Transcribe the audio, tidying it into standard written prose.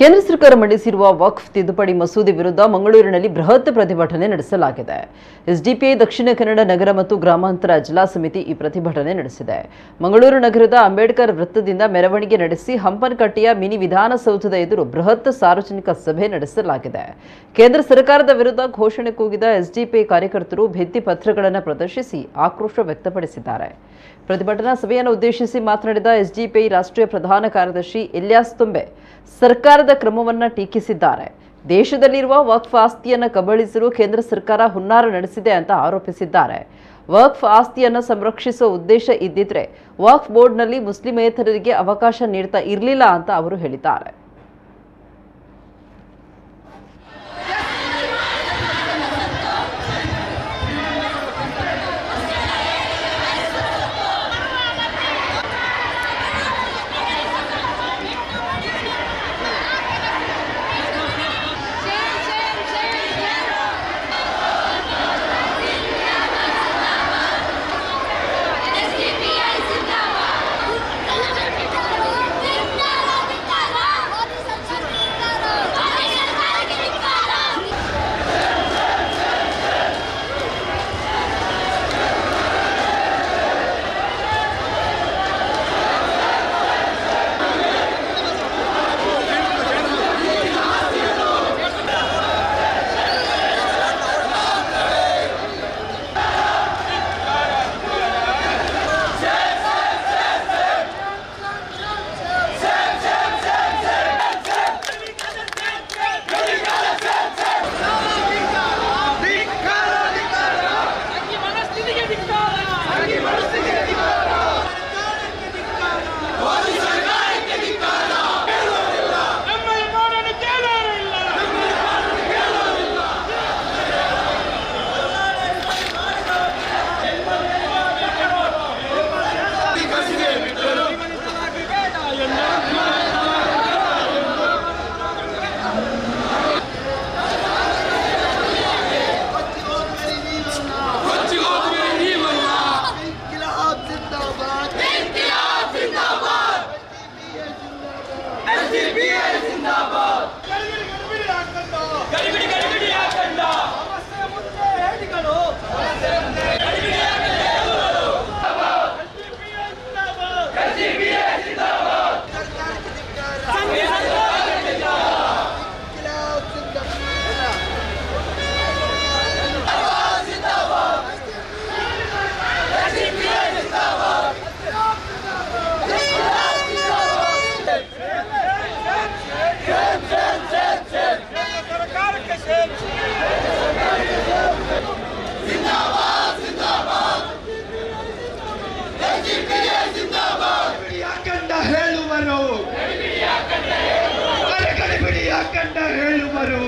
ಕೇಂದ್ರ ಸರ್ಕಾರ ಮಂಡಿಸಿರುವ ವಕ್ಫ್ ತಿದ್ದುಪಡಿ ಮಸೂದೆ ವಿರುದ್ಧ ಮಂಗಳೂರಿನಲ್ಲಿ ಬೃಹತ್ ಪ್ರತಿಭಟನೆ ನಡೆಸಲಾಗಿದೆ. ಎಸ್ಡಿಪಿಐ ದಕ್ಷಿಣ ಕನ್ನಡ ನಗರ ಮತ್ತು ಗ್ರಾಮಾಂತರ ಜಿಲ್ಲಾ ಸಮಿತಿ ಈ ಪ್ರತಿಭಟನೆ ನಡೆಸಿದೆ. ಮಂಗಳೂರು ನಗರದ ಅಂಬೇಡ್ಕರ್ ವೃತ್ತದಿಂದ ಮೆರವಣಿಗೆ ನಡೆಸಿ ಹಂಪನಕಟ್ಟೆಯ ಮಿನಿ ವಿಧಾನಸೌಧದ ಎದುರು ಬೃಹತ್ ಸಾರ್ವಜನಿಕ ಸಭೆ ನಡೆಸಲಾಗಿದೆ. ಕೇಂದ್ರ ಸರ್ಕಾರದ ವಿರುದ್ಧ ಘೋಷಣೆ ಕೂಗಿದ ಎಸ್ಡಿಪಿಐ ಕಾರ್ಯಕರ್ತರು ಭಿತ್ತಿ ಪತ್ರಗಳನ್ನು ಪ್ರದರ್ಶಿಸಿ ಆಕ್ರೋಶ ವ್ಯಕ್ತಪಡಿಸಿದ್ದಾರೆ. ಪ್ರತಿಭಟನಾ ಸಭೆಯನ್ನು ಉದ್ದೇಶಿಸಿ ಮಾತನಾಡಿದ ಎಸ್ಡಿಪಿಐ ರಾಷ್ಟ್ರೀಯ ಪ್ರಧಾನ ಕಾರ್ಯದರ್ಶಿ ಇಲ್ಯಾಸ್ ತುಂಬೆ ಸರ್ಕಾರದ ಕ್ರಮವನ್ನು ಟೀಕಿಸಿದ್ದಾರೆ. ದೇಶದಲ್ಲಿರುವ ವಕ್ಫ್ ಆಸ್ತಿಯನ್ನು ಕಬಳಿಸಲು ಕೇಂದ್ರ ಸರ್ಕಾರ ಹುನ್ನಾರ ನಡೆಸಿದೆ ಅಂತ ಆರೋಪಿಸಿದ್ದಾರೆ. ವಕ್ಫ್ ಆಸ್ತಿಯನ್ನು ಸಂರಕ್ಷಿಸುವ ಉದ್ದೇಶ ಇದ್ದಿದ್ರೆ ವಕ್ಫ್ ಬೋರ್ಡ್ನಲ್ಲಿ ಮುಸ್ಲಿಮೇತರರಿಗೆ ಅವಕಾಶ ನೀಡ್ತಾ ಇರಲಿಲ್ಲ ಅಂತ ಅವರು ಹೇಳಿದ್ದಾರೆ. ಹೇಳುವರು